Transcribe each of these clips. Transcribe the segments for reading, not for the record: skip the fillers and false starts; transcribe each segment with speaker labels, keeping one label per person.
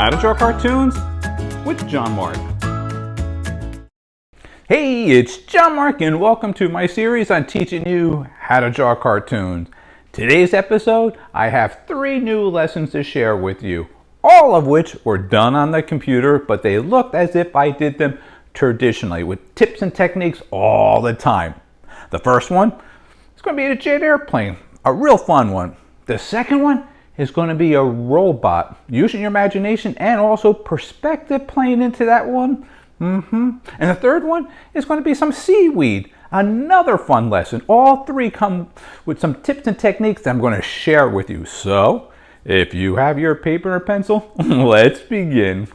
Speaker 1: How to Draw Cartoons with John-Marc. Hey, it's John-Marc and welcome to my series on teaching you how to draw cartoons. Today's episode, I have 3 new lessons to share with you, all of which were done on the computer, but they looked as if I did them traditionally with tips and techniques all the time. The first one is going to be a jet airplane, a real fun one. The second one is going to be a robot, using your imagination and also perspective playing into that one. And the third one is going to be some seaweed, another fun lesson. All 3 come with some tips and techniques that I'm going to share with you. So, if you have your paper and pencil, let's begin.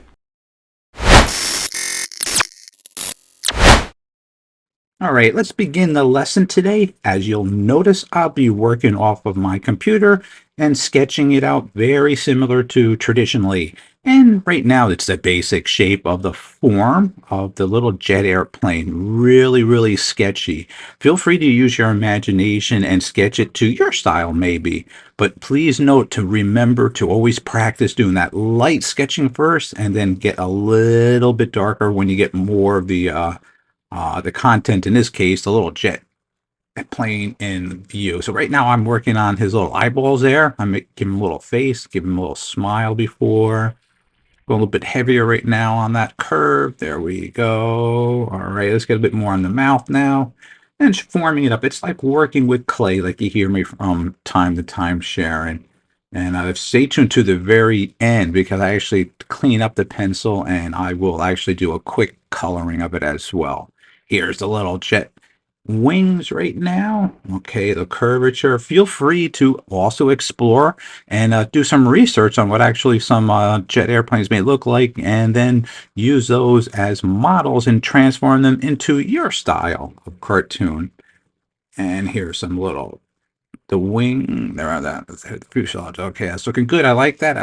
Speaker 1: All right, let's begin the lesson today. As you'll notice, I'll be working off of my computer and sketching it out very similar to traditionally. And right now, it's the basic shape of the form of the little jet airplane. Really sketchy. Feel free to use your imagination and sketch it to your style, maybe. But please note to remember to always practice doing that light sketching first and then get a little bit darker when you get more of the content, in this case, the little jet plane in view. So right now I'm working on his little eyeballs there. I'm giving him a little face, give him a little smile before. Go a little bit heavier right now on that curve. There we go. All right, let's get a bit more on the mouth now. And forming it up. It's like working with clay, like you hear me from time to time sharing. And stay tuned to the very end because I actually clean up the pencil and I will actually do a quick coloring of it as well. Here's the little jet wings right now. Okay, the curvature. Feel free to also explore and do some research on what actually some jet airplanes may look like and then use those as models and transform them into your style of cartoon. And here's some little the wing there are the fuselage. Okay, that's looking good. I like that.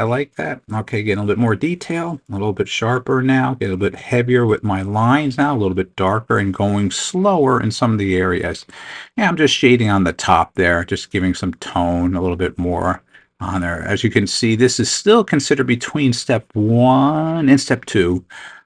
Speaker 1: Okay, getting a little bit more detail, a little bit sharper now, get a little bit heavier with my lines now, a little bit darker and going slower in some of the areas. Yeah, I'm just shading on the top there, just giving some tone a little bit more on there. As you can see, this is still considered between step 1 and step 2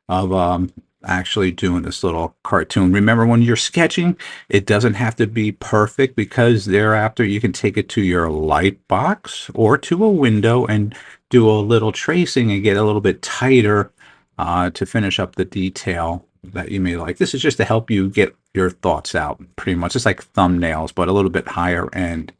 Speaker 1: of actually doing this little cartoon. Remember, when you're sketching, it doesn't have to be perfect because thereafter you can take it to your light box or to a window and do a little tracing and get a little bit tighter to finish up the detail that you may like. This is just to help you get your thoughts out, pretty much. It's like thumbnails, but a little bit higher end.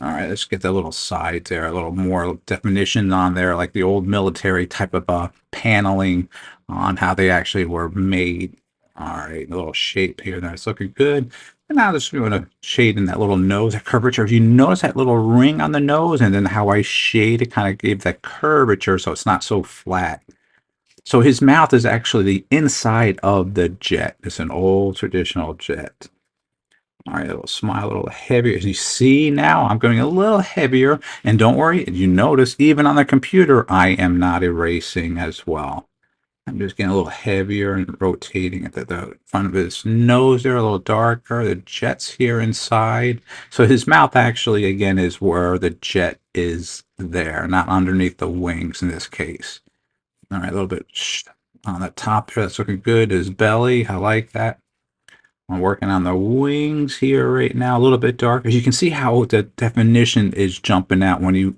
Speaker 1: All right, let's get that little side there, a little more definition on there, like the old military type of paneling on how they actually were made. All right, a little shape here. That's looking good. And now just doing a shade in that little nose, that curvature. If you notice that little ring on the nose and then how I shade it kind of gave that curvature so it's not so flat. So his mouth is actually the inside of the jet. It's an old traditional jet. All right, a little smile, a little heavier. As you see now, I'm going a little heavier. And don't worry, you notice, even on the computer, I am not erasing as well. I'm just getting a little heavier and rotating at the front of his nose there, a little darker. The jet's here inside. So his mouth actually, again, is where the jet is there, not underneath the wings in this case. All right, a little bit on the top there. That's looking good. His belly, I like that. I'm working on the wings here right now, a little bit darker. You can see how the definition is jumping out when you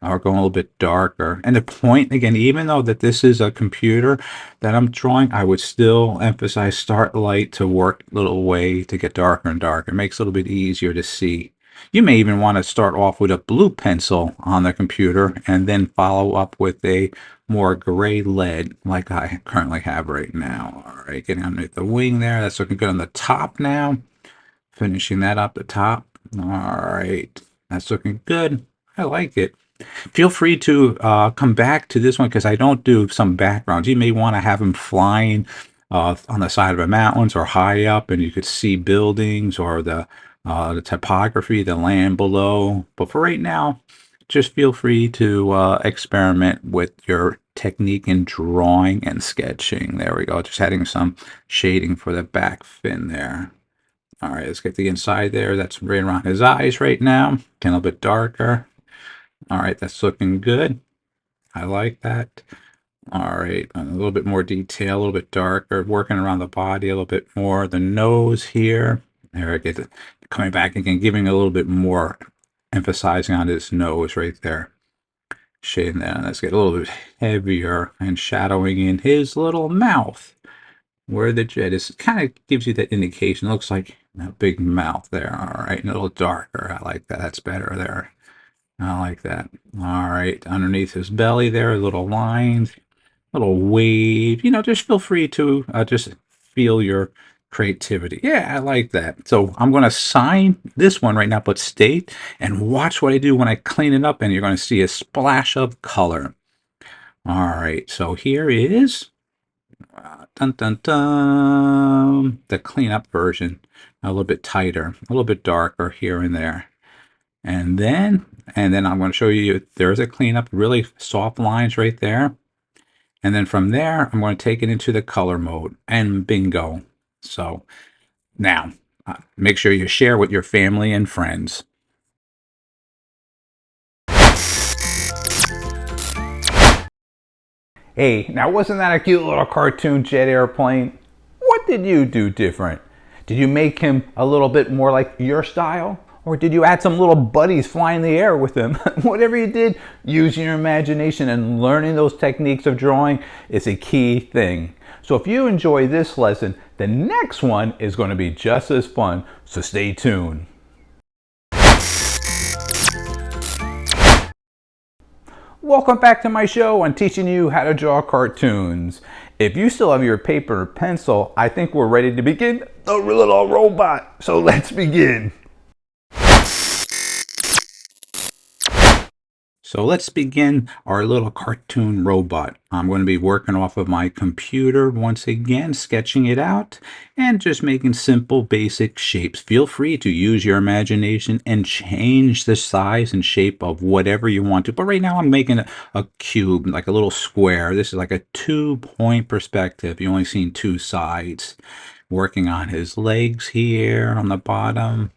Speaker 1: are going a little bit darker. And the point, again, even though that this is a computer that I'm drawing, I would still emphasize start light to work a little way to get darker and darker. It makes it a little bit easier to see. You may even want to start off with a blue pencil on the computer and then follow up with a more gray lead like I currently have right now. All right, getting underneath the wing there. That's looking good on the top now. Finishing that up the top. All right, that's looking good. I like it. Feel free to come back to this one because I don't do some backgrounds. You may want to have them flying on the side of the mountains or high up and you could see buildings or the topography, the land below. But for right now, just feel free to experiment with your technique in drawing and sketching. There we go. Just adding some shading for the back fin there. All right, let's get the inside there. That's right around his eyes right now. Getting a little bit darker. All right, that's looking good. I like that. All right, a little bit more detail, a little bit darker, working around the body a little bit more. The nose here. There I get it. Coming back again, giving a little bit more, emphasizing on his nose right there. Shading that. Let's get a little bit heavier and shadowing in his little mouth where the jet is. Kind of gives you that indication. Looks like a big mouth there. All right, and a little darker. I like that. That's better there. I like that. All right, underneath his belly there, little lines, little wave. Just feel free to just feel your creativity. Yeah, I like that. So I'm going to sign this one right now, but stay and watch what I do when I clean it up, and you're going to see a splash of color. All right, so here is dun dun dun the cleanup version. A little bit tighter, a little bit darker here and there. And then I'm going to show you there's a cleanup, really soft lines right there. And then from there, I'm going to take it into the color mode and bingo. So now make sure you share with your family and friends. Hey, now wasn't that a cute little cartoon jet airplane? What did you do different? Did you make him a little bit more like your style? Or did you add some little buddies fly in the air with him? Whatever you did, using your imagination and learning those techniques of drawing is a key thing. So if you enjoy this lesson, the next one is going to be just as fun, so stay tuned. Welcome back to my show on teaching you how to draw cartoons. If you still have your paper or pencil, I think we're ready to begin the little robot. So let's begin. So let's begin our little cartoon robot. I'm going to be working off of my computer once again, sketching it out and just making simple basic shapes. Feel free to use your imagination and change the size and shape of whatever you want to. But right now I'm making a cube, like a little square. This is like a 2-point perspective. You only seen two sides. Working on his legs here on the bottom.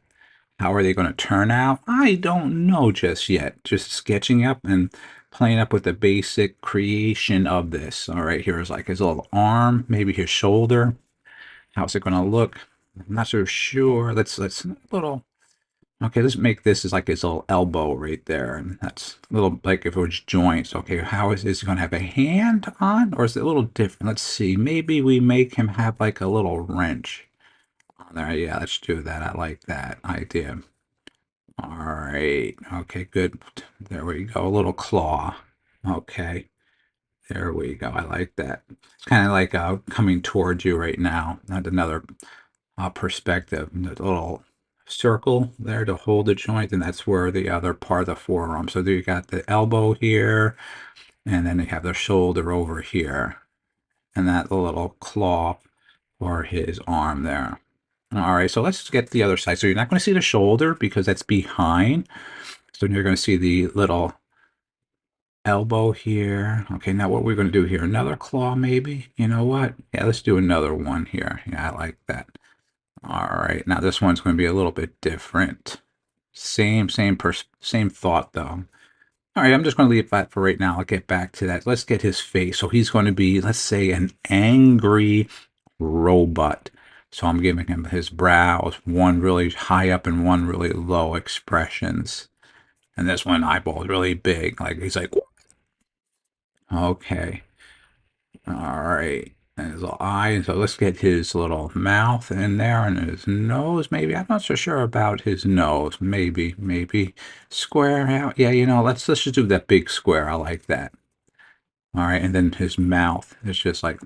Speaker 1: How are they going to turn out? I don't know just yet. Just sketching up and playing up with the basic creation of this. All right, here's like his little arm, maybe his shoulder. How's it going to look? I'm not so sure. Let's little. Okay, let's make this as like his little elbow right there, and that's a little like if it was joints. Okay, how is he going to have a hand on, or is it a little different? Let's see. Maybe we make him have like a little wrench on there. Yeah, let's do that. I like that idea. All right. Okay, good. There we go. A little claw. Okay. There we go. I like that. It's kind of like coming towards you right now. Not another perspective. The little circle there to hold the joint, and that's where the other part of the forearm. So there you got the elbow here, and then you have the shoulder over here, and that little claw for his arm there. All right, so let's get the other side. So you're not going to see the shoulder because that's behind. So you're going to see the little elbow here. Okay, now what we're going to do here, another claw maybe. You know what? Yeah, let's do another one here. Yeah, I like that. All right, now this one's going to be a little bit different. Same thought though. All right, I'm just going to leave that for right now. I'll get back to that. Let's get his face. So he's going to be, let's say, an angry robot. So I'm giving him his brows, one really high up and one really low expressions. And this one eyeball is really big. Like he's like, okay. All right. And his little eye. So let's get his little mouth in there and his nose, maybe. I'm not so sure about his nose. Maybe square out. Yeah, let's just do that big square. I like that. All right. And then his mouth is just like,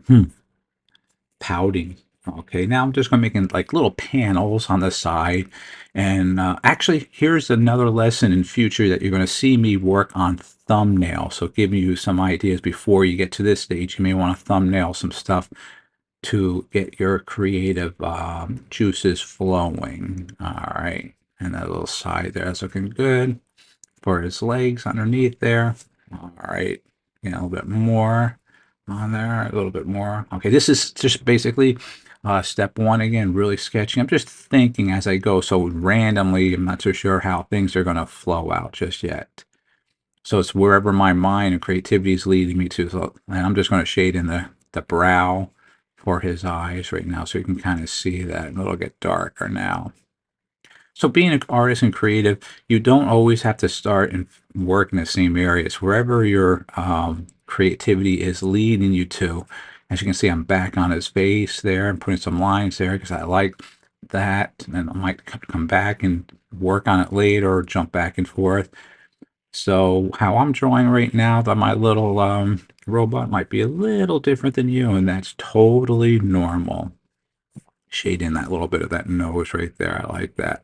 Speaker 1: pouting. Okay, now I'm just going to make like little panels on the side. And actually, here's another lesson in future that you're going to see me work on thumbnails. So giving you some ideas before you get to this stage. You may want to thumbnail some stuff to get your creative juices flowing. All right, and that little side there is looking good for his legs underneath there. All right, a little bit more on there, a little bit more. Okay, this is just basically step one again, really sketching. I'm just thinking as I go, so randomly, I'm not so sure how things are going to flow out just yet. So it's wherever my mind and creativity is leading me to. So, and I'm just going to shade in the brow for his eyes right now so you can kind of see that. And it'll get darker now. So being an artist and creative, you don't always have to start and work in the same areas. Wherever your creativity is leading you to. As you can see, I'm back on his face there and putting some lines there because I like that. And I might come back and work on it later or jump back and forth. So how I'm drawing right now, that my little robot might be a little different than you, and that's totally normal. Shade in that little bit of that nose right there. I like that.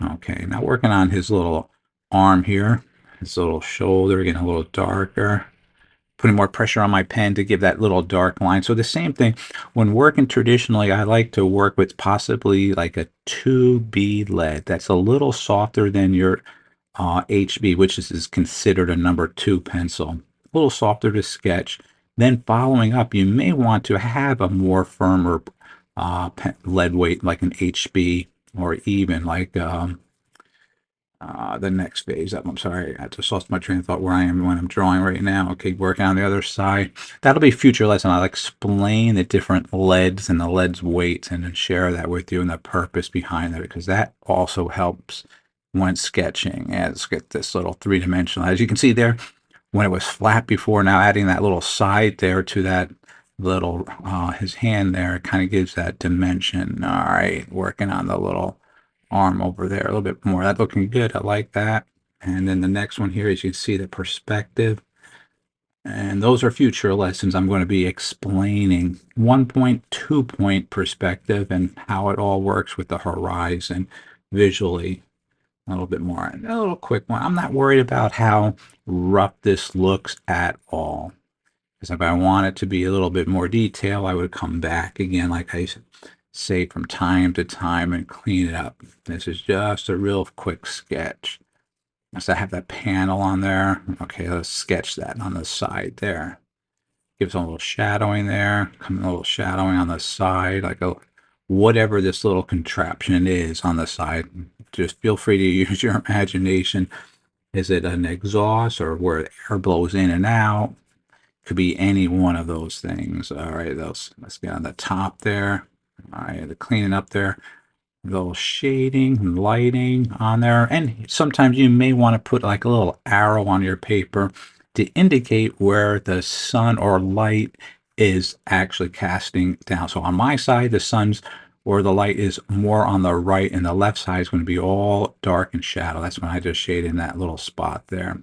Speaker 1: Okay, now working on his little arm here, his little shoulder, getting a little darker. Putting more pressure on my pen to give that little dark line. So the same thing, when working traditionally, I like to work with possibly like a 2B lead. That's a little softer than your HB, which is considered a number 2 pencil. A little softer to sketch. Then following up, you may want to have a more firmer lead weight like an HB, or even like the next phase up. I'm sorry, I just lost my train of thought where I am when I'm drawing right now. Okay, working on the other side. That'll be a future lesson. I'll explain the different leads and the lead's weights and then share that with you and the purpose behind it, because that also helps when sketching. And let's get this little three-dimensional. As you can see there, when it was flat before, now adding that little side there to that little his hand there, it kind of gives that dimension. All right, working on the little arm over there a little bit more. That's looking good. I like that. And then the next one here, as you can see, the perspective. And those are future lessons. I'm going to be explaining 1.2 point perspective and how it all works with the horizon visually a little bit more. And a little quick one. I'm not worried about how rough this looks at all. Because if I want it to be a little bit more detail, I would come back again, like I say, from time to time and clean it up. This is just a real quick sketch. So I have that panel on there. Okay, let's sketch that on the side there. Gives a little shadowing there, a little shadowing on the side, like a whatever this little contraption is on the side. Just feel free to use your imagination. Is it an exhaust or where air blows in and out? Could be any one of those things. All right, let's get on the top there. All right, the cleaning up there, a little shading and lighting on there. And sometimes you may want to put like a little arrow on your paper to indicate where the sun or light is actually casting down. So on my side, the sun's or the light is more on the right, and the left side is going to be all dark and shadow. That's when I just shade in that little spot there.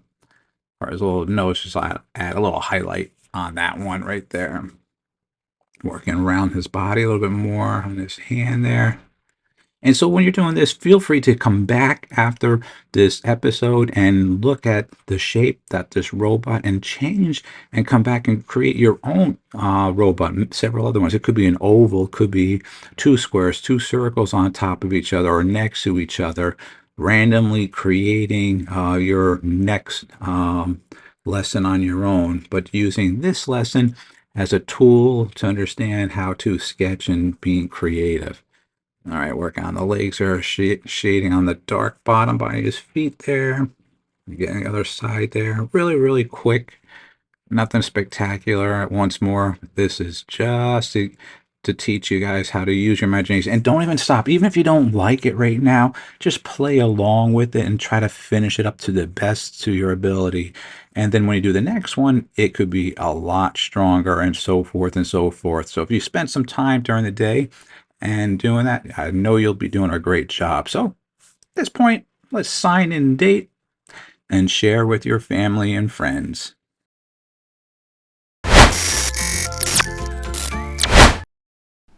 Speaker 1: Or his little nose, just add a little highlight on that one right there. Working around his body a little bit more on his hand there. And so when you're doing this, feel free to come back after this episode and look at the shape that this robot and change and come back and create your own robot, several other ones. It could be an oval, could be two squares, two circles on top of each other or next to each other, randomly creating your next lesson on your own, but using this lesson as a tool to understand how to sketch and being creative. All right, working on the legs there, shading on the dark bottom by his feet there. Getting the other side there. Really, really quick. Nothing spectacular. Once more, this is just to teach you guys how to use your imagination. And don't even stop. Even if you don't like it right now, just play along with it and try to finish it up to the best to your ability. And then when you do the next one, it could be a lot stronger and so forth and so forth. So if you spend some time during the day and doing that, I know you'll be doing a great job. So at this point, let's sign in date and share with your family and friends.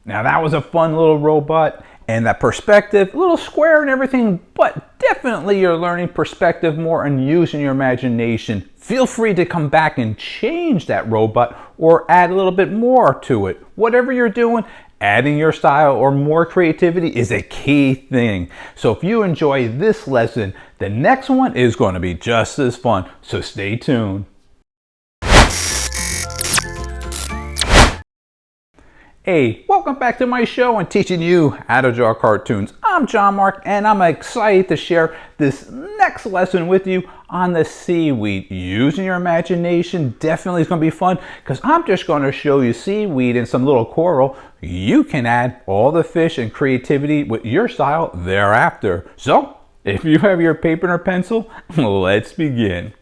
Speaker 1: Now that was a fun little robot, and that perspective, a little square and everything, but definitely you're learning perspective more and using your imagination. Feel free to come back and change that robot or add a little bit more to it. Whatever you're doing, adding your style or more creativity is a key thing. So if you enjoy this lesson, the next one is going to be just as fun. So stay tuned.
Speaker 2: Hey, welcome back to my show and teaching you how to draw cartoons. I'm John-Marc and I'm excited to share this next lesson with you on the seaweed. Using your imagination definitely is going to be fun because I'm just going to show you seaweed and some little coral. You can add all the fish and creativity with your style thereafter. So, if you have your paper and pencil, let's begin.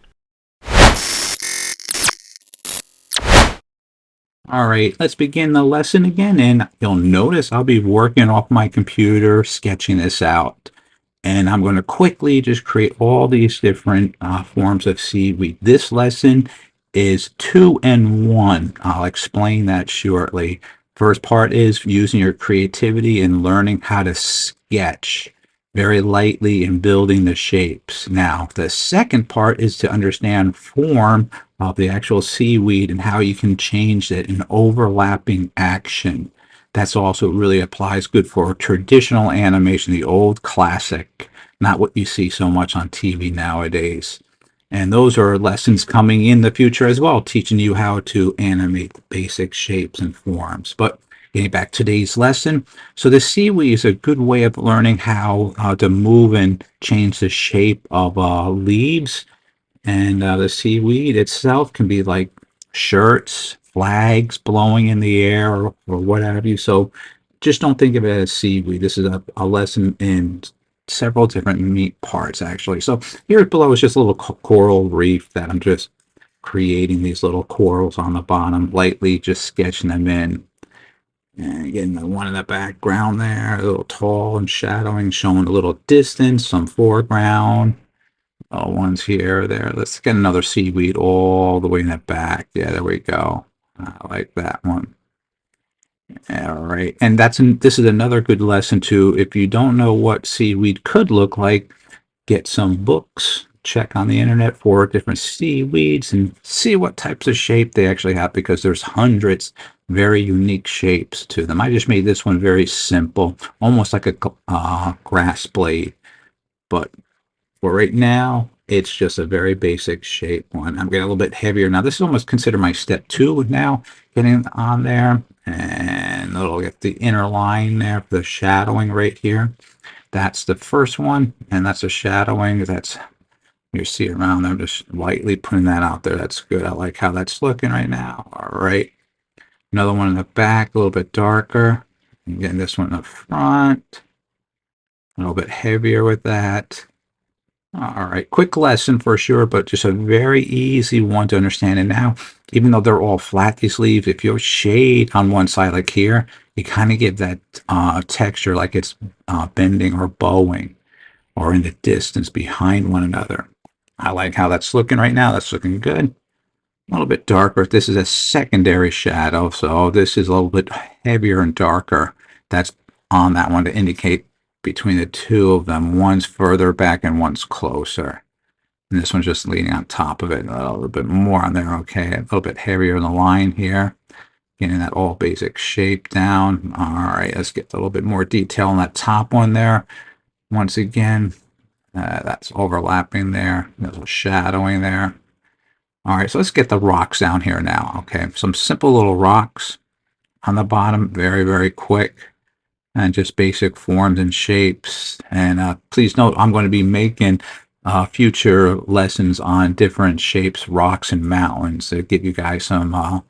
Speaker 1: All right, let's begin the lesson again, and you'll notice I'll be working off my computer, sketching this out. And I'm going to quickly just create all these different forms of seaweed. This lesson is 2-in-1. I'll explain that shortly. First part is using your creativity and learning how to sketch very lightly and building the shapes. Now, the second part is to understand form of the actual seaweed and how you can change it in overlapping action. That's also really applies good for traditional animation, the old classic, not what you see so much on TV nowadays. And those are lessons coming in the future as well, teaching you how to animate the basic shapes and forms. But getting back to today's lesson, so the seaweed is a good way of learning how to move and change the shape of leaves, and the seaweed itself can be like shirts, flags blowing in the air, or what have you. So just don't think of it as seaweed. This is a lesson in several different meat parts, actually. So here below is just a little coral reef that I'm just creating these little corals on the bottom, lightly just sketching them in. And getting the one in the background there, a little tall and shadowing, showing a little distance, some foreground. One's here, there. Let's get another seaweed all the way in the back. Yeah, there we go. I like that one. All right, and this is another good lesson too. If you don't know what seaweed could look like, get some books. Check on the internet for different seaweeds and see what types of shape they actually have, because there's hundreds very unique shapes to them. I just made this one very simple, almost like a grass blade, but for right now, it's just a very basic shape one. I'm getting a little bit heavier now. This is almost considered my step 2 now, getting on there. And it'll get the inner line there for the shadowing right here. That's the first one, and that's a shadowing. That's, you see around there, just lightly putting that out there. That's good. I like how that's looking right now. All right. Another one in the back, a little bit darker. And getting this one in the front. A little bit heavier with that. All right, quick lesson for sure, but just a very easy one to understand. And now, even though they're all flat, these leaves, if you shade on one side, like here, you kind of give that texture like it's bending or bowing or in the distance behind one another. I like how that's looking right now. That's looking good. A little bit darker. This is a secondary shadow, so this is a little bit heavier and darker. That's on that one to indicate between the two of them. One's further back and one's closer. And this one's just leaning on top of it. A little bit more on there, okay. A little bit heavier in the line here. Getting that all basic shape down. All right, let's get a little bit more detail on that top one there. Once again, that's overlapping there. There's a shadowing there. All right, so let's get the rocks down here now, okay. Some simple little rocks on the bottom, very, very quick. And just basic forms and shapes. And please note, I'm going to be making future lessons on different shapes, rocks, and mountains to give you guys some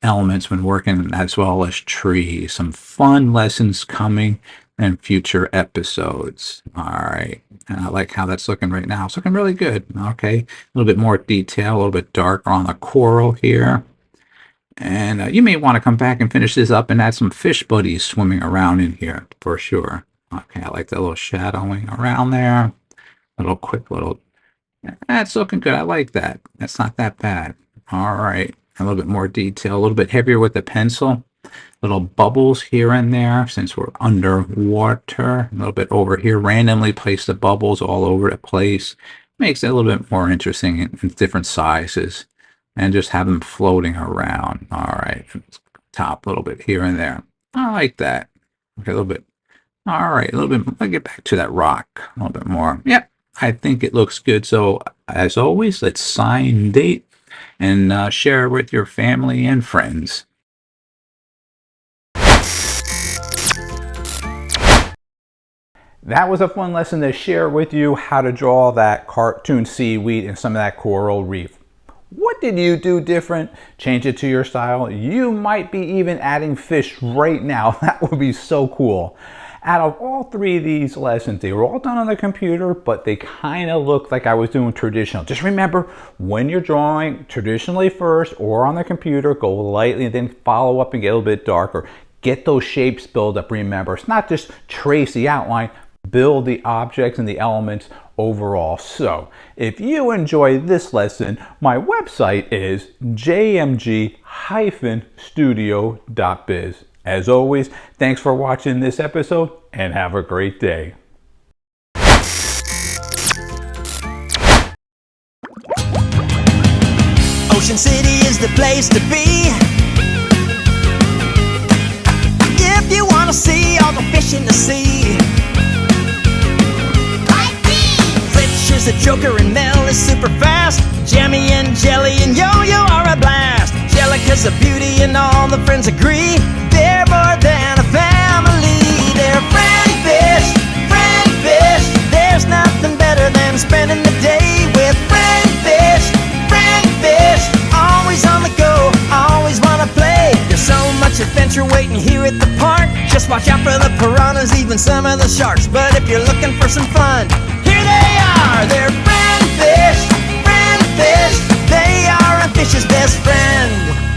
Speaker 1: elements when working, as well as trees. Some fun lessons coming in future episodes. All right. And I like how that's looking right now. It's looking really good. Okay. A little bit more detail, a little bit darker on the coral here. And you may want to come back and finish this up and add some fish buddies swimming around in here for sure. Okay, I like that little shadowing around there. A little quick little, that's looking good. I like that. That's not that bad. All right, a little bit more detail, a little bit heavier with the pencil. Little bubbles here and there since we're underwater. A little bit over here, randomly place the bubbles all over the place. Makes it a little bit more interesting in different sizes. And just have them floating around. All right, top a little bit here and there. I like that. Okay, a little bit. All right, a little bit. I'll get back to that rock a little bit more. Yep, I think it looks good. So as always, let's sign, date, and share with your family and friends.
Speaker 2: That was a fun lesson to share with you how to draw that cartoon seaweed and some of that coral reef. What did you do different? Change it to your style. You might be even adding fish right now. That would be so cool. Out of all three of these lessons, they were all done on the computer, but they kind of looked like I was doing traditional. Just remember, when you're drawing traditionally first or on the computer, go lightly and then follow up and get a little bit darker. Get those shapes build up. Remember, it's not just trace the outline, build the objects and the elements overall. So if you enjoy this lesson, my website is jmg-studio.biz. As always, thanks for watching this episode and have a great day.
Speaker 3: Ocean City is the place to be if you want to see all the fish in the sea. Rich is a joker and Mel is super fast. Jammy and Jelly and Yo-Yo are a blast. Jellica's a beauty and all the friends agree. They're more than a family. They're friendly fish, friendly fish. There's nothing better than spending the day with friendly fish, friendly fish. Always on the go, always wanna play. There's so much adventure waiting here at the park. Just watch out for the piranhas, even some of the sharks. But if you're looking for some fun, here they are. They're friendly fish, friendly fish. They are a fish's best friend.